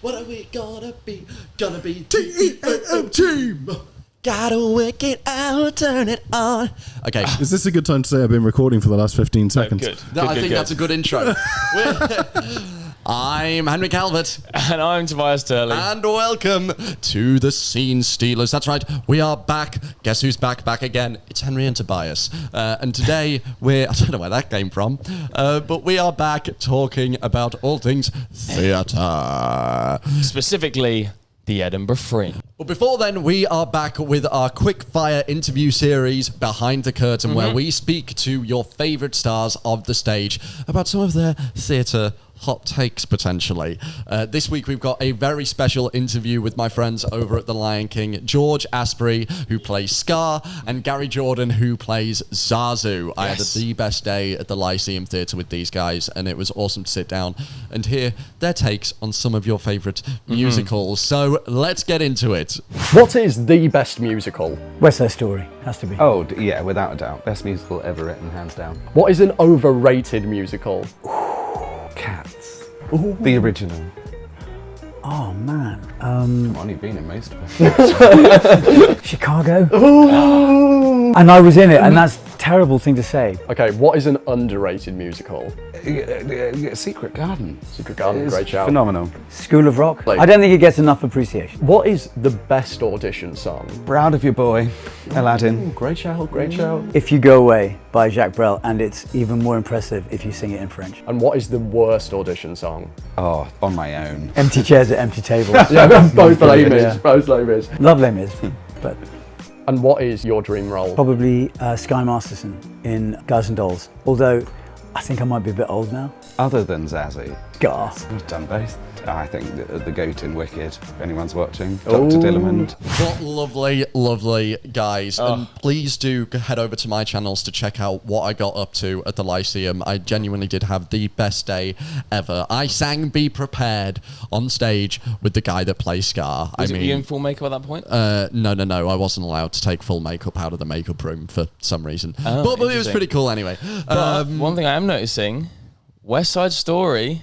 What are we gonna be? Gonna be T-E-A-M team. Gotta work it out, turn it on. Okay. Is this a good time to say I've been recording for the last 15 seconds? Good. I think that's a good intro. I'm Henry Calvert. And I'm Tobias Turley. And welcome to the Scenestealers. That's right, we are back. Guess who's back? Back again. It's Henry and Tobias. And today I don't know where that came from, but we are back talking about all things theatre. Specifically, the Edinburgh Fringe. But before then, we are back with our quick-fire interview series, Behind the Curtain, where we speak to your favourite stars of the stage about some of their theatre hot takes, potentially. This week, we've got a very special interview with my friends over at The Lion King, George Asprey, who plays Scar, and Gary Jordan, who plays Zazu. Yes. I had the best day at the Lyceum Theatre with these guys, and it was awesome to sit down and hear their takes on some of your favourite musicals. So let's get into it. What is the best musical? West Side Story, has to be. Oh, yeah, without a doubt. Best musical ever written, hands down. What is an overrated musical? Cats. Ooh. The original. Oh, man. Come on, you've been in most of them. Chicago. Ooh. And I was in it, and that's a terrible thing to say. Okay, what is an underrated musical? Secret Garden. Secret Garden, great shout. Phenomenal. School of Rock. I don't think it gets enough appreciation. What is the best audition song? Proud of Your Boy, Aladdin. Great shout, great shout. If You Go Away by Jacques Brel, and it's even more impressive if you sing it in French. And what is the worst audition song? Oh, On My Own. Empty chairs at empty tables. Yeah, both Les Mis, both Les Mis. Love Les Mis, but... And what is your dream role? Probably Sky Masterson in Guys and Dolls, although I think I might be a bit old now. Other than Zazie. Gar. I've done both. I think the goat in Wicked, if anyone's watching, Dr. Dillamond. What lovely, lovely guys. And please do head over to my channels to check out what I got up to at the Lyceum. I genuinely did have the best day ever. I sang Be Prepared on stage with the guy that plays Scar. Were you in full makeup at that point? No. I wasn't allowed to take full makeup out of the makeup room for some reason. Oh, but it was pretty cool anyway. But one thing I am noticing, West Side Story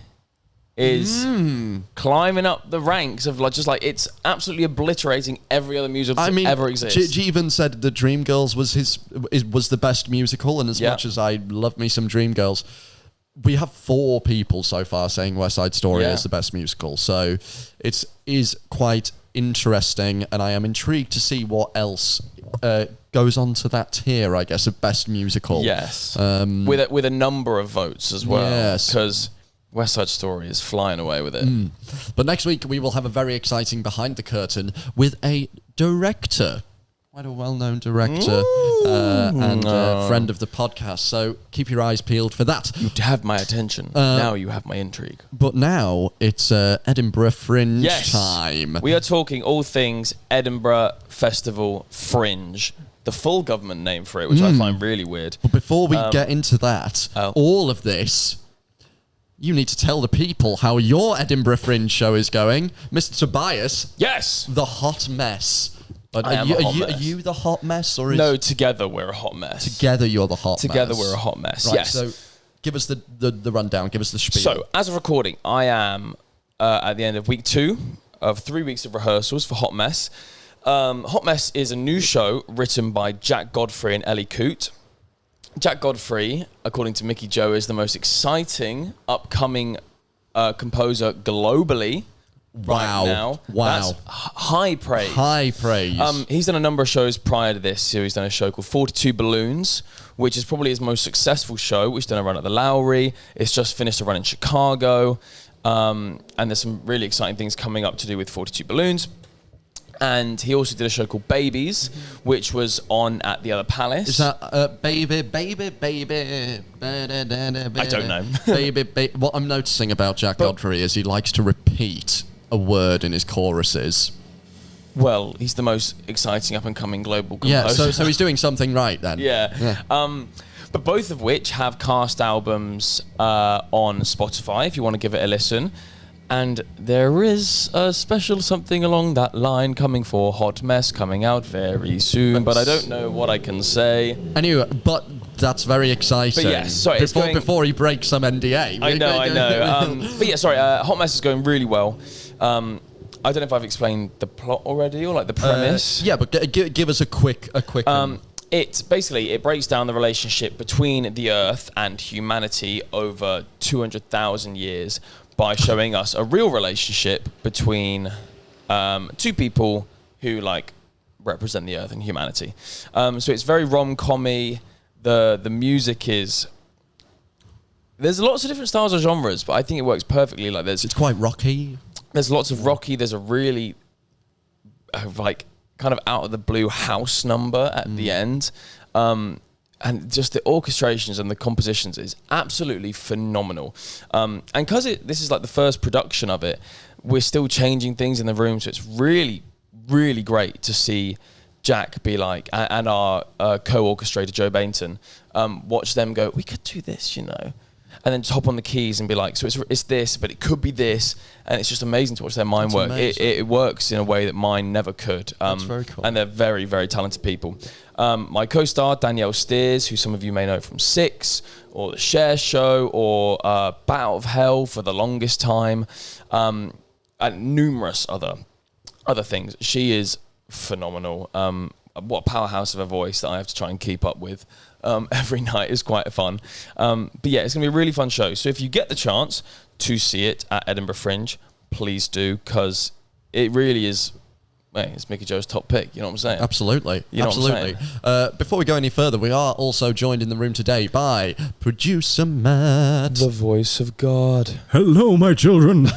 is climbing up the ranks of it's absolutely obliterating every other musical that ever exists. Jeevan said that Dreamgirls was the best musical, and as much as I love me some Dreamgirls, we have 4 people so far saying West Side Story is the best musical. So it is quite interesting, and I am intrigued to see what else goes on to that tier, I guess, of best musical. Yes, with a number of votes as well. Yes, because West Side Story is flying away with it. But next week we will have a very exciting Behind the Curtain with a director, quite a well-known director and friend of the podcast. So keep your eyes peeled for that. You have my attention. Now you have my intrigue. But now it's Edinburgh Fringe time. We are talking all things Edinburgh Festival Fringe. The full government name for it, which I find really weird. But before we get into that, all of this, you need to tell the people how your Edinburgh Fringe show is going. Mr. Tobias. Yes. The hot mess. Are you the hot mess? Or no, together we're a hot mess. Together you're the hot mess. Together we're a hot mess, right, yes. So give us the rundown, give us the spiel. So, as of recording, I am at the end of week 2 of 3 weeks of rehearsals for Hot Mess. Hot Mess is a new show written by Jack Godfrey and Ellie Coote. Jack Godfrey, according to Mickey Joe, is the most exciting upcoming composer globally right now. Wow. That's high praise. High praise. He's done a number of shows prior to this. So he's done a show called 42 Balloons, which is probably his most successful show, which done a run at the Lowry. It's just finished a run in Chicago. And there's some really exciting things coming up to do with 42 Balloons. And he also did a show called Babies, which was on at the Other Palace. Is that baby? I don't know. Baby. What I'm noticing about Jack Godfrey is he likes to repeat a word in his choruses. Well, he's the most exciting up-and-coming global composer. Yeah, so he's doing something right then. Yeah. But both of which have cast albums on Spotify, if you want to give it a listen. And there is a special something along that line coming for Hot Mess, coming out very soon, but I don't know what I can say. Anyway, but That's very exciting. But yeah, sorry, it's going- before he breaks some NDA. I know. But yeah, sorry. Hot Mess is going really well. I don't know if I've explained the plot already or like the premise. Yeah, but give us a quick. It breaks down the relationship between the Earth and humanity over 200,000 years by showing us a real relationship between two people who like represent the Earth and humanity. So it's very rom-commy. The music is. There's lots of different styles of genres, but I think it works perfectly. Like it's quite rocky. There's lots of rocky. There's a really like kind of out of the blue house number at the end, and just the orchestrations and the compositions is absolutely phenomenal. And because this is like the first production of it, we're still changing things in the room, so it's really, really great to see Jack be like, and our co-orchestrator Joe Bainton, watch them go, we could do this, you know. And then just hop on the keys and be like, so it's this, but it could be this. And it's just amazing to watch their mind work. It works in a way that mine never could. That's very cool. And they're very, very talented people. My co-star, Danielle Steers, who some of you may know from Six, or The Share Show, or Bat Out of Hell for the longest time, and numerous other things. She is phenomenal. What a powerhouse of a voice that I have to try and keep up with. Every night is quite fun. But yeah, it's going to be a really fun show. So if you get the chance to see it at Edinburgh Fringe, please do, because it really is, it's Mickey Joe's top pick. You know what I'm saying? Absolutely. You know Absolutely. what I'm saying? Before we go any further, we are also joined in the room today by producer Matt. The voice of God. Hello, my children.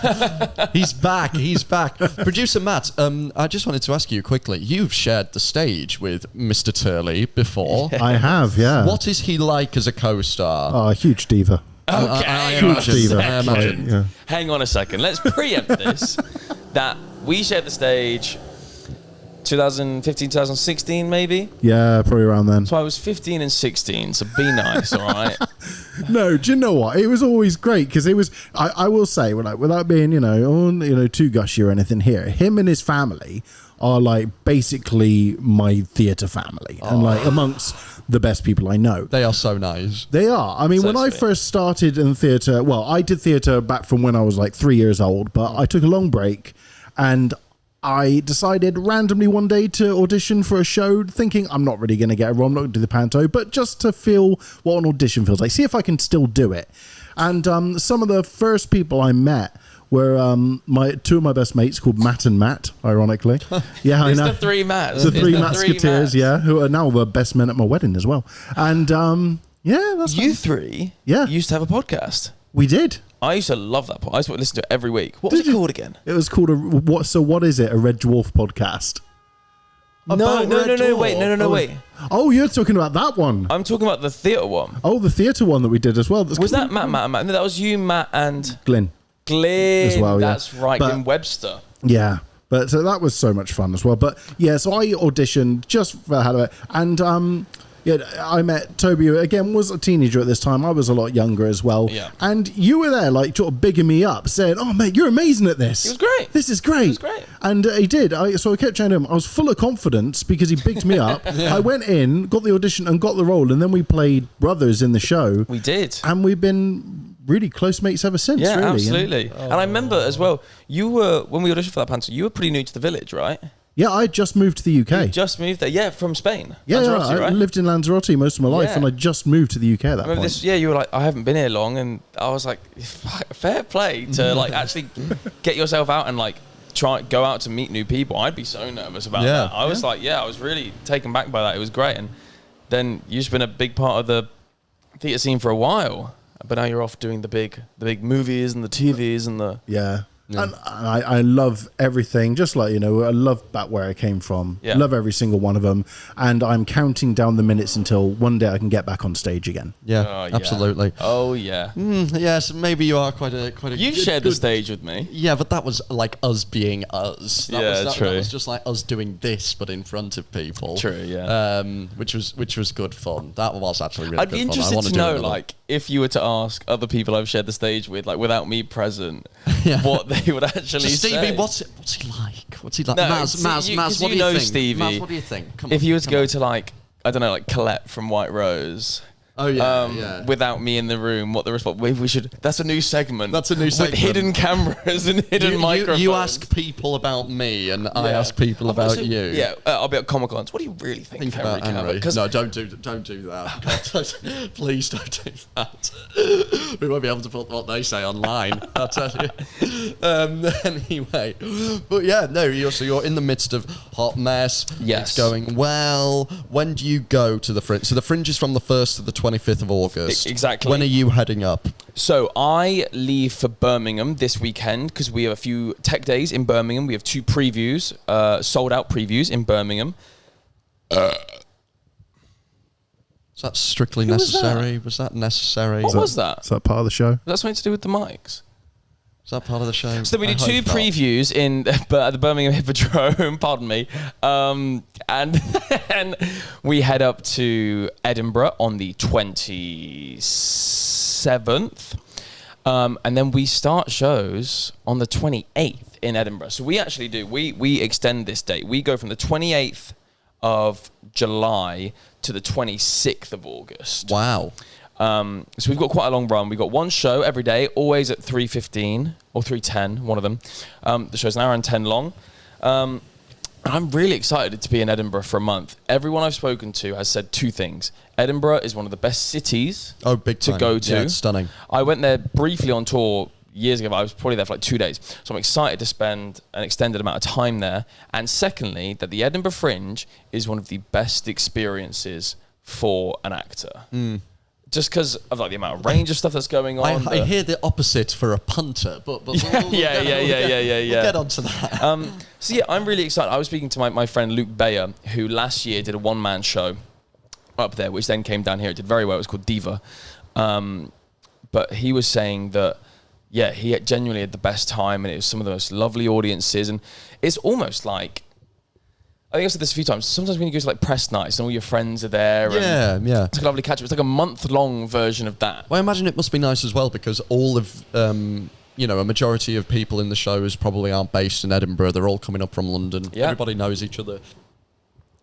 He's back. Producer Matt, I just wanted to ask you quickly. You've shared the stage with Mr. Turley before. I have, yeah. What is he like as a co-star? Oh, a huge diva. Okay. Huge diva. I imagine. Yeah. Hang on a second. Let's preempt this. That we shared the stage 2015, 2016, maybe? Yeah, probably around then. So I was 15 and 16, so be nice, all right? No, do you know what? It was always great because it was. I will say, without being, too gushy or anything here, him and his family are like basically my theatre family, and like amongst the best people I know. They are so nice. They are. I mean, So when I sweet. first started in theatre, well, I did theatre back from when I was like 3 years old, but I took a long break, and I decided randomly one day to audition for a show, thinking I'm not really going to get a role, I'm not going to do the panto, but just to feel what an audition feels like, see if I can still do it. And some of the first people I met were two of my best mates called Matt and Matt, ironically. Yeah, I It's know. the three Matts. The It's three the Musketeers, Matts. yeah, who are now the best men at my wedding as well. And yeah, that's You fun. three Yeah. used to have a podcast. We did. I used to love that podcast. I used to listen to it every week. What was Did it you? called again? It was called what is it? A Red Dwarf podcast. About Red Dwarf. Wait. Oh, you're talking about that one. I'm talking about the theatre one. Oh, the theatre one that we did as well. Was that Matt? No, that was you, Matt, and Glenn? Glyn. As well, yeah. That's right, But- Glyn Webster. Yeah. But so that was so much fun as well. But yeah, so I auditioned just for the hell of it. And yeah, I met Toby, who again was a teenager at this time. I was a lot younger as well. Yeah. And you were there, like, sort of bigging me up, saying, "Oh, mate, you're amazing at this. It was great. This is great." It was great. And he did. So I kept saying to him, I was full of confidence because he bigged me up. I went in, got the audition, and got the role. And then we played brothers in the show. We did. And we've been really close mates ever since, Yeah, really. absolutely. And I remember as well, you were, when we auditioned for that panto, you were pretty new to the village, right? Yeah, I just moved to the UK. You just moved there. Yeah, from Spain. Yeah, Lanzarote, I right? lived in Lanzarote most of my life, Yeah. and I just moved to the UK at that I remember point. this, you were like, I haven't been here long, and I was like, fair play to like actually get yourself out and like go out to meet new people. I'd be so nervous about Yeah. that. I was like, I was really taken back by that. It was great, and then you've just been a big part of the theatre scene for a while, but now you're off doing the big movies and the TVs and the Yeah. And I love everything, just like, I love back where I came from. Yeah. Love every single one of them. And I'm counting down the minutes until one day I can get back on stage again. Yeah, Oh, yeah. absolutely. Oh yeah. Yes, maybe you are quite a You've good- shared the good- stage with me. Yeah, but that was like us being us. That Yeah, was, true. That was just like us doing this, but in front of people. True, yeah. Which was good fun. That was actually really I'd good be fun. I interested wanna to do know, another. like, if you were to ask other people I've shared the stage with, like, without me present, Yeah. what they would actually So say. Stevie, what's he like? What's he like? No, Maz, see, Maz, you- Maz, 'cause what you do you know think? Stevie. Maz, what do you think? Come If on, you were to come go on. to, like, I don't know, like Colette from White Rose, Oh, yeah. Without me in the room, what the response? We should. That's a new segment. That's a new segment. With hidden cameras and hidden microphones. You ask people about me, and I ask people about you. Yeah, I'll be at Comic-Cons. What do you really think of about Henry? No, don't do that. God, please don't do that. We won't be able to put what they say online. I'll tell you. Anyway, but yeah, no. You're in the midst of Hot Mess. Yes, it's going well. When do you go to the Fringe? So the Fringe is from the 1st to the 25th of August. Exactly. When are you heading up? So I leave for Birmingham this weekend because we have a few tech days in Birmingham. We have 2 previews, sold out previews in Birmingham. Is that strictly necessary? Was that necessary? What was that? Is that part of the show? Was that something to do with the mics? Is that part of the show? So we do 2 previews at the Birmingham Hippodrome, pardon me, and then we head up to Edinburgh on the 27th, and then we start shows on the 28th in Edinburgh. So we actually do, we extend this date. We go from the 28th of July to the 26th of August. Wow. So we've got quite a long run. We've got 1 show every day, always at 3:15 or 3:10, one of them. The show's an hour and 10 long. And I'm really excited to be in Edinburgh for a month. Everyone I've spoken to has said 2 things. Edinburgh is one of the best cities to go to. Yeah, it's stunning. I went there briefly on tour years ago, but I was probably there for like 2 days. So I'm excited to spend an extended amount of time there. And secondly, that the Edinburgh Fringe is one of the best experiences for an actor. Just because of like the amount of range of stuff that's going on. I hear the opposite for a punter, but we'll yeah. We'll get onto that. So yeah, I'm really excited. I was speaking to my friend Luke Bayer, who last year did a 1-man show up there, which then came down here. It did very well. It was called Diva. But he was saying that, yeah, he genuinely had the best time, and it was some of the most lovely audiences. And it's almost like, I think I've said this a few times, sometimes when you go to like press nights and all your friends are there. Yeah. It's like a lovely catch-up. It's like a month-long version of that. Well, I imagine it must be nice as well because all of, a majority of people in the shows probably aren't based in Edinburgh. They're all coming up from London. Yeah. Everybody knows each other.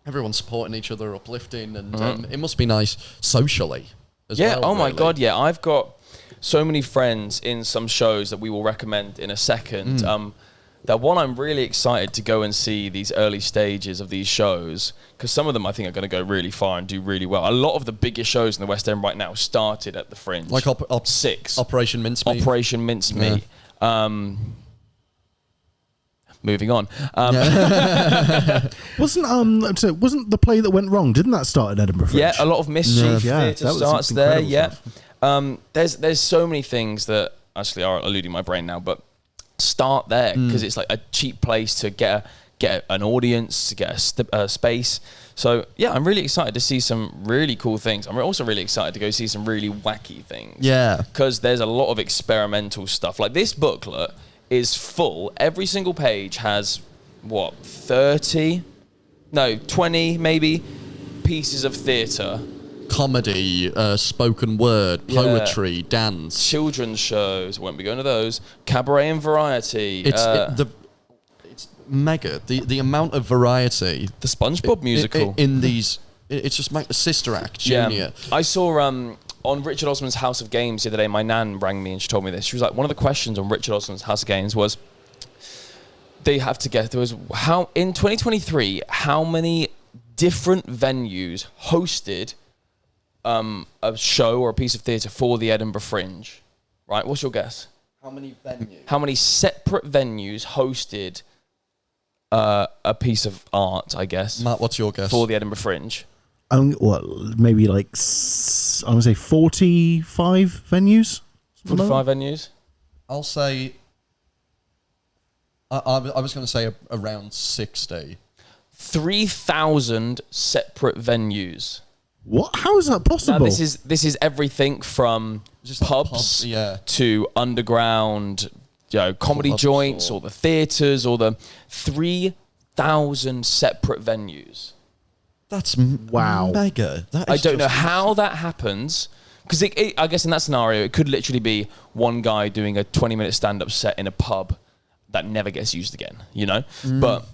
Everyone's supporting each other, uplifting, and it must be nice socially as well. Yeah, oh my really. God, yeah. I've got so many friends in some shows that we will recommend in a second. That one, I'm really excited to go and see these early stages of these shows because some of them I think are going to go really far and do really well. A lot of the biggest shows in the West End right now started at the Fringe. Like 6. Operation Mincemeat. Operation Mincemeat. Yeah. Moving on. Wasn't the play that went wrong? Didn't that start in Edinburgh Fringe? Yeah, a lot of mischief Yeah, theatre that was starts there. incredible Yeah. There's so many things that actually are eluding my brain now, but start there because it's like a cheap place to get an audience, to get a space. So yeah, I'm really excited to see some really cool things. I'm also really excited to go see some really wacky things. Yeah, because there's a lot of experimental stuff. Like this booklet is full. Every single page has 20 maybe pieces of theatre. Comedy, spoken word, poetry, dance, children's shows. Won't be going to those. Cabaret and variety. It's mega. The amount of variety. The SpongeBob musical in these. It's just like the Sister Act Junior. Yeah. I saw on Richard Osman's House of Games the other day. My nan rang me and she told me this. She was like, one of the questions on Richard Osman's House of Games was they have to guess. There was how in 2023 how many different venues hosted a show or a piece of theatre for the Edinburgh Fringe, right? What's your guess? How many venues? How many separate venues hosted a piece of art, I guess? Matt, what's your guess? For the Edinburgh Fringe? Maybe like, I would say 45 venues? 45 venues? I'll say, I was going to say around 60. 3,000 separate venues. What? How is that possible? Now, this is everything from pubs to underground, comedy joints, or the theatres, or the 3,000 separate venues. That's mega. I don't know how that happens, because I guess in that scenario it could literally be one guy doing a 20-minute stand-up set in a pub that never gets used again, But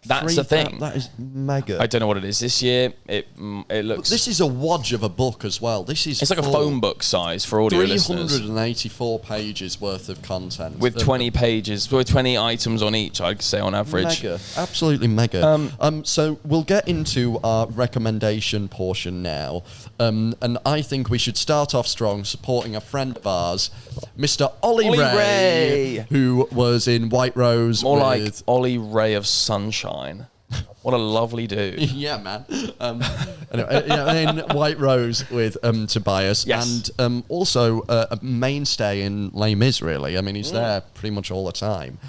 That's the thing. That is mega. I don't know what it is this year. It looks. This is a wodge of a book as well. It's like a phone book size for audio listeners. 384 pages worth of content with 20 pages, with 20 items on each. I'd say on average. Mega, absolutely mega. So we'll get into our recommendation portion now, and I think we should start off strong, supporting a friend of ours, Mr. Ollie Ray, who was in White Rose. More like Ollie Ray of Sunshine. What a lovely dude. Yeah, man. Anyway, in White Rose with Tobias, yes. and also a mainstay in Les Mis, really. I mean, he's there pretty much all the time.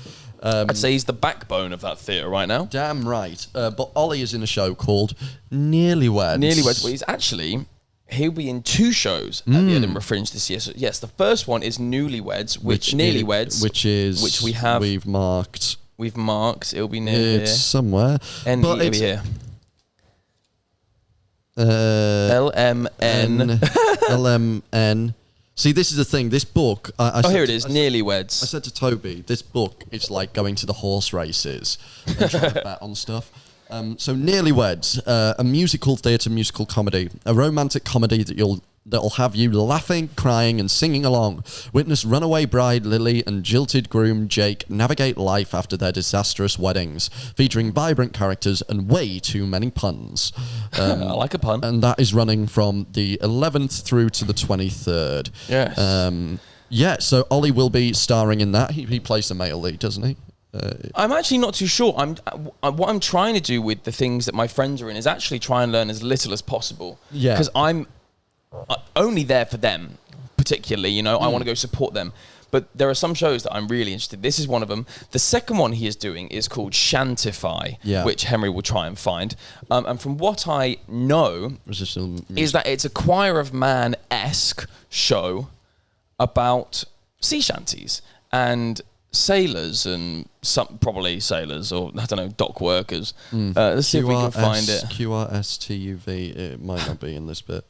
I'd say he's the backbone of that theatre right now. Damn right. But Ollie is in a show called Nearly Weds. Nearly Weds. Well, he'll be in 2 shows at the Edinburgh Fringe this year. So, yes, the first one is Newlyweds, which we've marked. We've marked. It'll be near here. It's somewhere. It'll be here. LMN. LMN. See, this is the thing. This book. Here it is. Nearly Weds. I said to Toby, this book is like going to the horse races and trying to bet on stuff. So Nearly Weds, a musical theatre, musical comedy, a romantic comedy that'll have you laughing, crying, and singing along. Witness runaway bride Lily and jilted groom Jake navigate life after their disastrous weddings, featuring vibrant characters and way too many puns. I like a pun. And that is running from the 11th through to the 23rd. Yes. So Ollie will be starring in that. He plays the male lead, doesn't he? I'm actually not too sure. What I'm trying to do with the things that my friends are in is actually try and learn as little as possible. Yeah. Because I'm only there for them, particularly. I want to go support them. But there are some shows that I'm really interested in. This is one of them. The second one he is doing is called Shantify, which Henry will try and find. And from what I know, is that it's a Choir of Man-esque show about sea shanties and sailors and probably sailors or, I don't know, dock workers. Let's see if we can find it. QRSTUV. It might not be in this bit.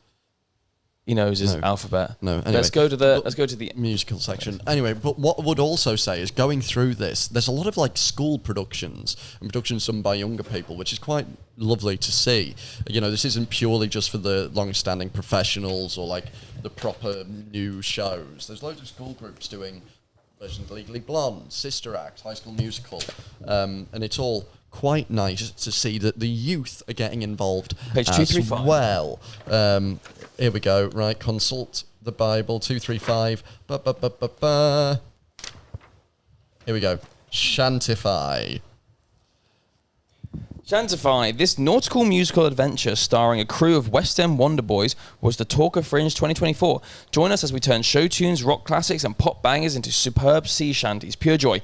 He knows his alphabet. No, anyway. Let's go to the musical section. Anyway, but what I would also say is going through this, there's a lot of like school productions and productions done by younger people, which is quite lovely to see. This isn't purely just for the long-standing professionals or like the proper new shows. There's loads of school groups doing versions of Legally Blonde, Sister Act, High School Musical, and it's all quite nice to see that the youth are getting involved. Page 235. Well, here we go. Right, consult the Bible 235. Here we go. Shantify. Shantify, this nautical musical adventure starring a crew of West End Wonder Boys, was the talk of Fringe 2024. Join us as we turn show tunes, rock classics, and pop bangers into superb sea shanties. Pure joy.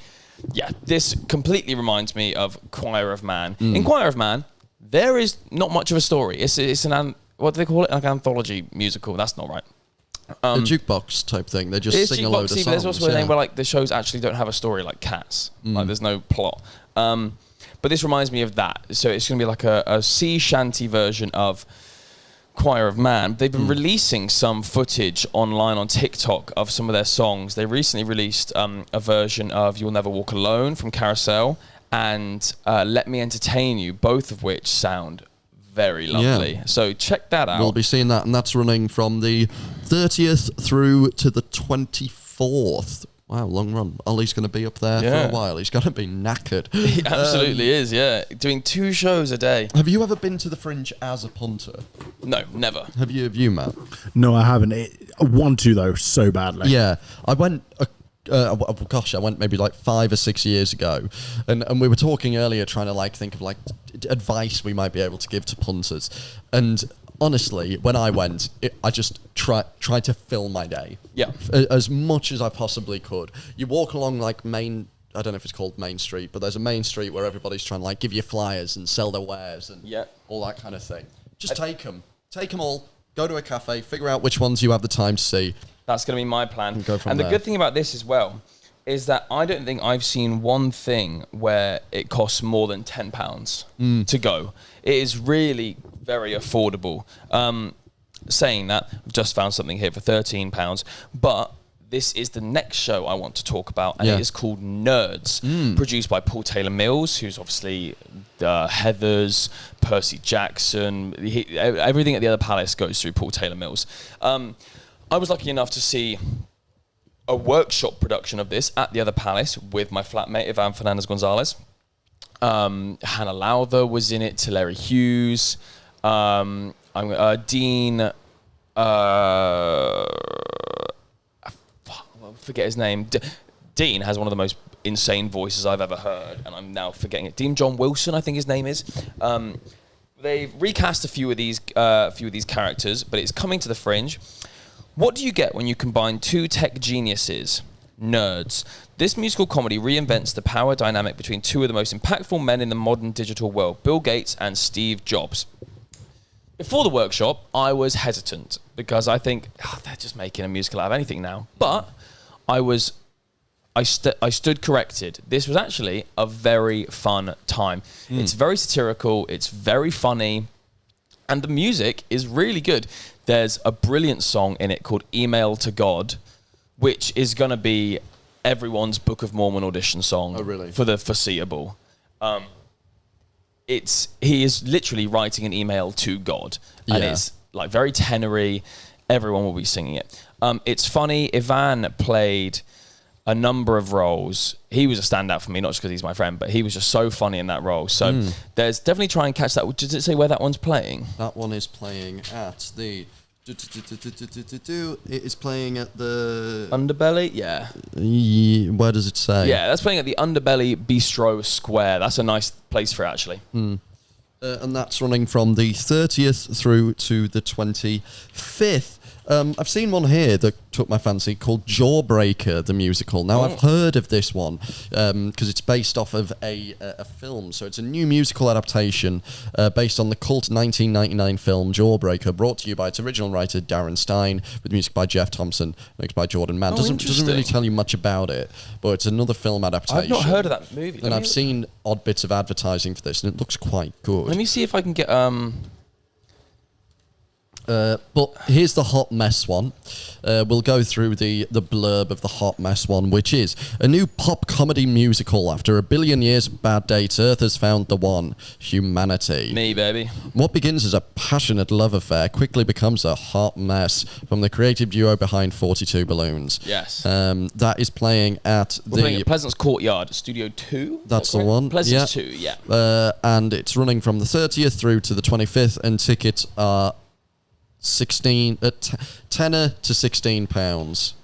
Yeah, this completely reminds me of Choir of Man. In Choir of Man, there is not much of a story. It's an what do they call it? Like an anthology musical. That's not right. A jukebox type thing. They just sing a load of songs. But there's also a name where like the shows actually don't have a story, like Cats. Like there's no plot. But this reminds me of that. So it's going to be like a sea shanty version of Choir of Man. They've been releasing some footage online on TikTok of some of their songs. They recently released a version of You'll Never Walk Alone from Carousel and Let Me Entertain You, both of which sound very lovely. Yeah. So check that out. We'll be seeing that, and that's running from the 30th through to the 24th. Wow, long run. Ollie's going to be up there for a while. He's going to be knackered. He absolutely is, yeah. Doing 2 shows a day. Have you ever been to the Fringe as a punter? No, never. Have you, Matt? No, I haven't. I want to, though, so badly. Yeah. I went... I went maybe like 5 or 6 years ago, and we were talking earlier, trying to like think of like advice we might be able to give to punters. And honestly, when I went, I just tried to fill my day, as much as I possibly could. You walk along like I don't know if it's called Main Street, but there's a main street where everybody's trying to like give you flyers and sell their wares and all that kind of thing. Just take them all. Go to a cafe, figure out which ones you have the time to see. That's going to be my plan. And go from the there. good thing about this as well is that I don't think I've seen one thing where it costs more than £10 to go. It is really very affordable. Saying that, I've just found something here for £13, but this is the next show I want to talk about, and Yeah. it is called Nerds, produced by Paul Taylor Mills, who's obviously Heathers, Percy Jackson. Everything at the Other Palace goes through Paul Taylor Mills. I was lucky enough to see a workshop production of this at the Other Palace with my flatmate, Ivan Fernandez-Gonzalez. Hannah Lowther was in it, Tulare Hughes, Dean... I forget his name. Dean has one of the most insane voices I've ever heard, and I'm now forgetting it. Dean John Wilson, I think his name is. They've recast a few of these characters, but it's coming to the Fringe. What do you get when you combine two tech geniuses, nerds? This musical comedy reinvents the power dynamic between two of the most impactful men in the modern digital world, Bill Gates and Steve Jobs. Before the workshop, I was hesitant because I think they're just making a musical out of anything now. But I stood corrected. This was actually a very fun time. It's very satirical. It's very funny. And the music is really good. There's a brilliant song in it called Email to God, which is going to be everyone's Book of Mormon audition song for the foreseeable. He is literally writing an email to God, and it's like very tenory. Everyone will be singing it. It's funny. Ivan played a number of roles. He was a standout for me, not just because he's my friend, but he was just so funny in that role. So there's definitely try and catch that. Does it say where that one's playing? That one is playing at the... It is playing at the... Underbelly? Yeah. Where does it say? Yeah, that's playing at the Underbelly Bistro Square. That's a nice place for it, actually. And that's running from the 30th through to the 25th. I've seen one here that took my fancy called Jawbreaker, the musical. Now, I've heard of this one because it's based off of a film. So it's a new musical adaptation based on the cult 1999 film Jawbreaker, brought to you by its original writer Darren Stein, with music by Jeff Thompson, mixed by Jordan Mann. Doesn't really tell you much about it, but it's another film adaptation. I've not heard of that movie. And I've seen odd bits of advertising for this, and it looks quite good. Let me see if I can get... But here's the Hot Mess one. We'll go through the blurb of the Hot Mess one, which is a new pop comedy musical. After a billion years of bad dates, Earth has found the one, humanity. Me, baby. What begins as a passionate love affair quickly becomes a hot mess from the creative duo behind 42 Balloons. Yes. That is playing at playing at Pleasance Courtyard, Studio 2. That's the one. Pleasance 2, yeah. And it's running from the 30th through to the 25th, and tickets are... tenner to £16.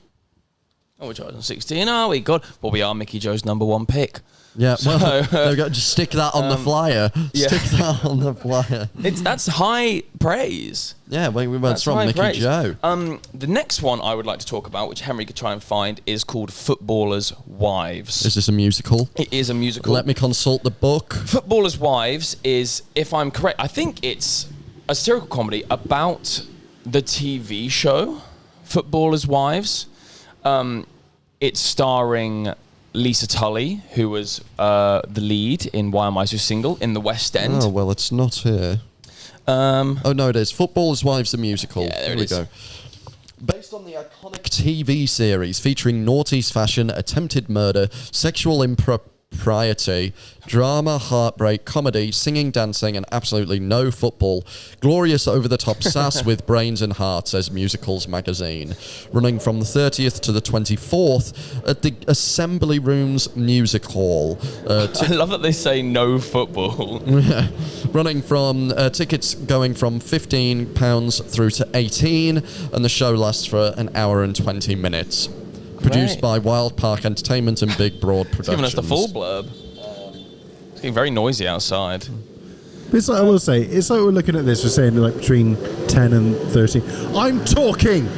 Oh, we're charging 16, are we? God. Well, we are Mickey Joe's number one pick. Yeah, well, there we go. Just stick that on the flyer. Yeah. Stick that on the flyer. That's high praise. Yeah, that's from Mickey praise. Joe. The next one I would like to talk about, which Henry could try and find, is called Footballers' Wives. Is this a musical? It is a musical. Let me consult the book. Footballers' Wives is, if I'm correct, I think it's a satirical comedy about the TV show Footballers' Wives. It's starring Lisa Tully, who was the lead in Why Am I So Single in the West End. Oh, well, it's not here. Oh, no, it is. Footballers' Wives, the musical. Yeah, there Here it we is. go. Based on the iconic TV series featuring noughties fashion, attempted murder, sexual impropriety, drama, heartbreak, comedy, singing, dancing, and absolutely no football. Glorious over-the-top sass with brains and heart, says Musicals Magazine. Running from the 30th to the 24th at the Assembly Rooms Music Hall. I love that they say no football. Running from tickets going from £15 through to 18, and the show lasts for an hour and 20 minutes. Produced by Wild Park Entertainment and Big Broad Productions. Giving us the full blurb. It's getting very noisy outside. It's like, I will say, it's like we're looking at this, we're saying like between 10 and 30. I'm talking!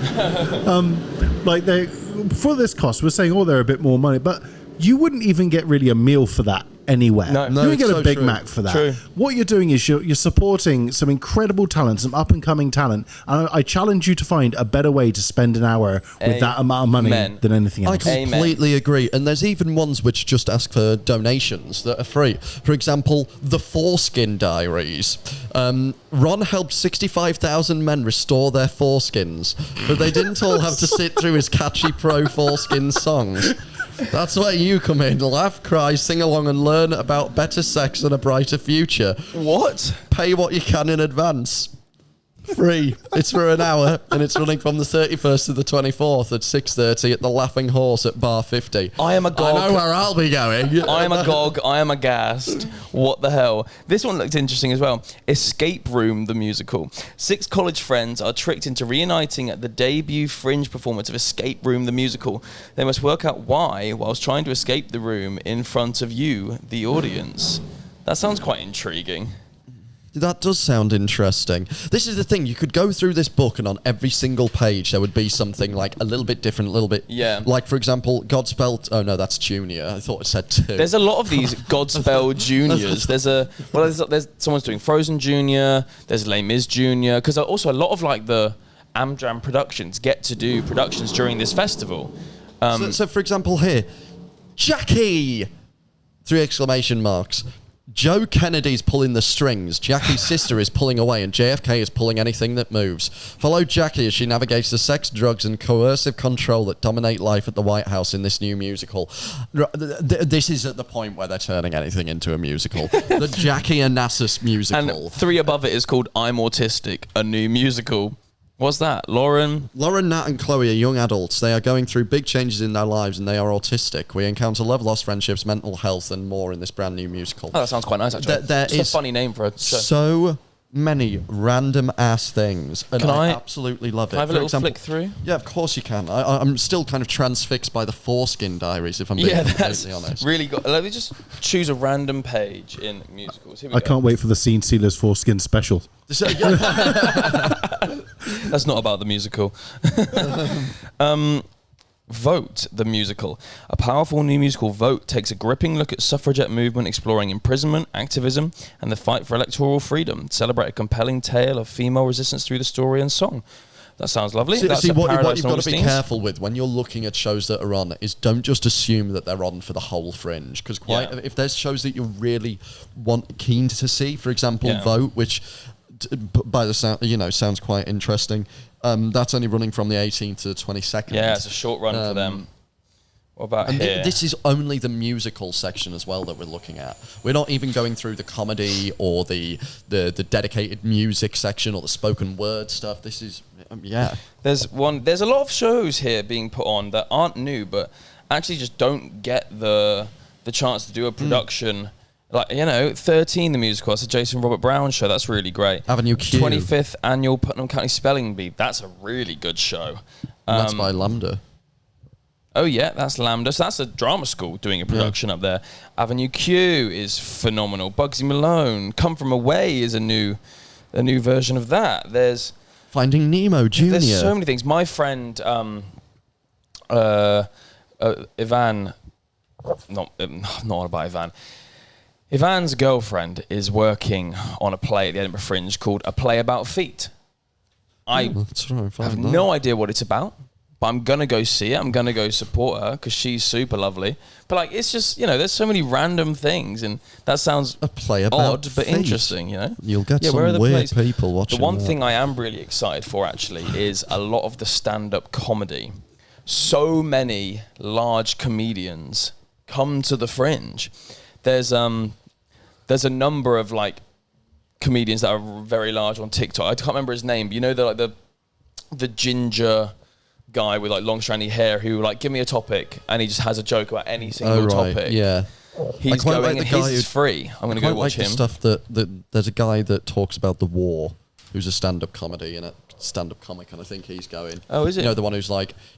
For this cost, we're saying, they're a bit more money, but you wouldn't even get really a meal for that anywhere. No. You ain't get it's a Big so true. Mac for that. True. What you're doing is you're supporting some incredible talent, some up and coming talent. And I challenge you to find a better way to spend an hour with that amount of money Amen. than anything I else. completely agree. And there's even ones which just ask for donations that are free. For example, the Foreskin Diaries. Ron helped 65,000 men restore their foreskins, but they didn't all have to sit through his catchy pro foreskin songs. That's where you come in. Laugh, cry, sing along, and learn about better sex and a brighter future. What? Pay what you can in advance. Free. It's for an hour, and it's running from the 31st to the 24th at 6:30 at the Laughing Horse at Bar 50. I am agog. I know where I'll be going. I am agog. I am aghast. What the hell? This one looked interesting as well. Escape Room, the musical. 6 college friends are tricked into reuniting at the debut Fringe performance of Escape Room, the musical. They must work out why whilst trying to escape the room in front of you, the audience. That sounds quite intriguing. That does sound interesting. This is the thing. You could go through this book and on every single page there would be something like a little bit different, a little bit... Yeah. Like, for example, Godspell... Oh, no, that's Junior. I thought it said 2. There's a lot of these Godspell Juniors. There's someone's doing Frozen Junior. There's Les Mis Junior. Because also a lot of like the Amdram productions get to do productions during this festival. So, for example, here, Jackie! 3 exclamation marks. Joe Kennedy's pulling the strings, Jackie's sister is pulling away, and JFK is pulling anything that moves. Follow Jackie as she navigates the sex, drugs, and coercive control that dominate life at the White House in this new musical. This is at the point where they're turning anything into a musical. The Jackie Onassis musical. And 3 above it is called I'm Autistic, a new musical. What's that? Lauren, Nat, and Chloe are young adults. They are going through big changes in their lives, and they are autistic. We encounter love, lost friendships, mental health, and more in this brand new musical. Oh, that sounds quite nice, actually. There It's is a funny name for a show. so many random ass things, and Can I absolutely love it. Can I have a For little example, flick through? Yeah, of course you can. I'm still kind of transfixed by the Foreskin Diaries, if I'm being That's completely honest. really good. Let me just choose a random page in musicals. Here we I go. can't wait for the Scenestealers Foreskin special. That's not about the musical. Vote, the musical. A powerful new musical, Vote, takes a gripping look at suffragette movement, exploring imprisonment, activism, and the fight for electoral freedom. Celebrate a compelling tale of female resistance through the story and song. That sounds lovely. That's See, at what Paradise you've got to be Augustines. careful with when you're looking at shows that are on is don't just assume that they're on for the whole Fringe. Because if there's shows that you really keen to see, for example, Vote, which by the sound, sounds quite interesting. That's only running from the 18th to the 22nd. Yeah, it's a short run for them. What about here? This is only the musical section as well that we're looking at. We're not even going through the comedy or the dedicated music section or the spoken word stuff. This is, There's a lot of shows here being put on that aren't new, but actually just don't get the chance to do a production. Like, 13, the musical, that's a Jason Robert Brown show. That's really great. Avenue Q. 25th Annual Putnam County Spelling Bee. That's a really good show. That's by Lambda. Oh, yeah, that's Lambda. So that's a drama school doing a production up there. Avenue Q is phenomenal. Bugsy Malone. Come From Away is a new version of that. There's Finding Nemo Jr. There's so many things. My friend, Ivan, not about Ivan. Ivan's girlfriend is working on a play at the Edinburgh Fringe called A Play About Feet. I have no idea what it's about, but I'm going to go see it. I'm going to go support her because she's super lovely. But it's just, there's so many random things, and that sounds a play about odd but feet. Interesting, You'll get some weird people watching The one that. thing I am really excited for, actually, is a lot of the stand-up comedy. So many large comedians come to the Fringe. There's a number of comedians that are very large on TikTok. I can't remember his name, but the ginger guy with long strandy hair who give me a topic and he just has a joke about any single topic. Yeah. He's going and his is free. I'm going to go watch him. The stuff that there's a guy that talks about the war who's a stand-up comedy and a stand-up comic, and I think he's going. Oh, is it? The one who's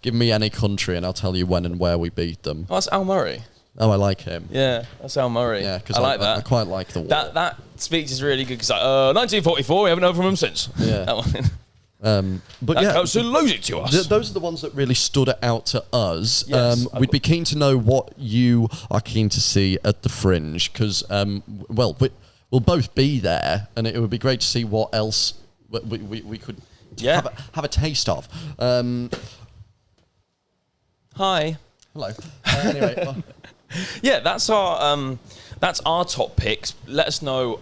give me any country and I'll tell you when and where we beat them. Oh, that's Al Murray. Oh, I like him. Yeah, that's Al Murray. Yeah, because I like that. I quite like the war. That speech is really good because 1944, we haven't heard from him since. Yeah. That one. But That yeah, comes to lose it to us. those are the ones that really stood out to us. Yes, We'd be keen to know what you are keen to see at the Fringe, because, we'll both be there, and it would be great to see what else we could have a taste of. Hi. Hello. Anyway. Yeah, that's our top picks. Let us know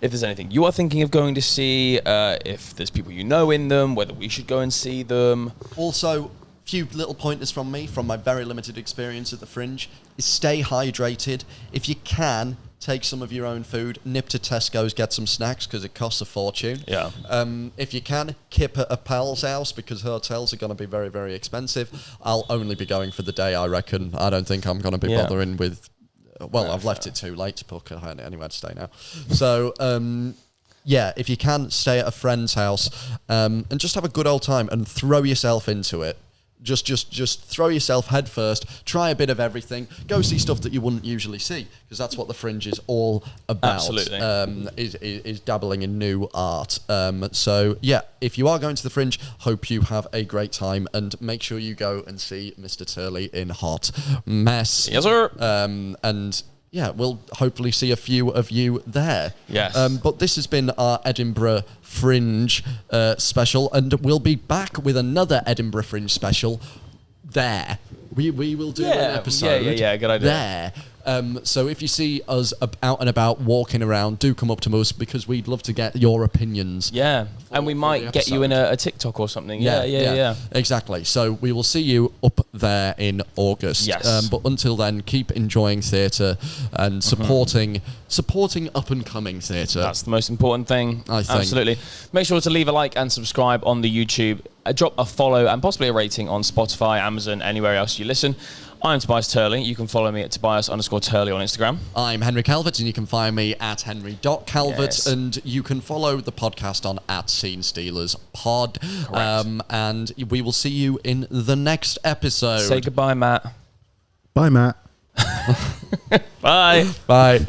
if there's anything you are thinking of going to see, if there's people you know in them, whether we should go and see them. Also, a few little pointers from me, from my very limited experience at the Fringe, is stay hydrated. If you can, take some of your own food, nip to Tesco's, get some snacks, because it costs a fortune. Yeah. If you can, kip at a pal's house, because hotels are going to be very, very expensive. I'll only be going for the day, I reckon. I don't think I'm going to be bothering with... Well, I've left it too late to book anywhere to stay now. So, if you can, stay at a friend's house and just have a good old time and throw yourself into it. Just throw yourself head first, try a bit of everything, go see stuff that you wouldn't usually see, because that's what the Fringe is all about. Absolutely. Is dabbling in new art. If you are going to the Fringe, hope you have a great time, and make sure you go and see Mr. Turley in Hot Mess. Yes, sir. We'll hopefully see a few of you there. Yes. But this has been our Edinburgh Fringe special, and we'll be back with another Edinburgh Fringe special there. We will do an episode good idea. there. So if you see us out and about walking around, do come up to us, because we'd love to get your opinions. Yeah, and we might get you in a TikTok or something. Yeah. Exactly. So we will see you up there in August. Yes. But until then, keep enjoying theatre and supporting up and coming theatre. That's the most important thing. I think. Absolutely. Make sure to leave a like and subscribe on the YouTube. Drop a follow and possibly a rating on Spotify, Amazon, anywhere else you listen. I'm Tobias Turley. You can follow me at Tobias_Turley on Instagram. I'm Henry Calvert, and you can find me at henry.calve. Yes. And you can follow the podcast on at scenestealers pod. Correct. And we will see you in the next episode. Say goodbye, Matt. Bye, Matt. Bye. Bye.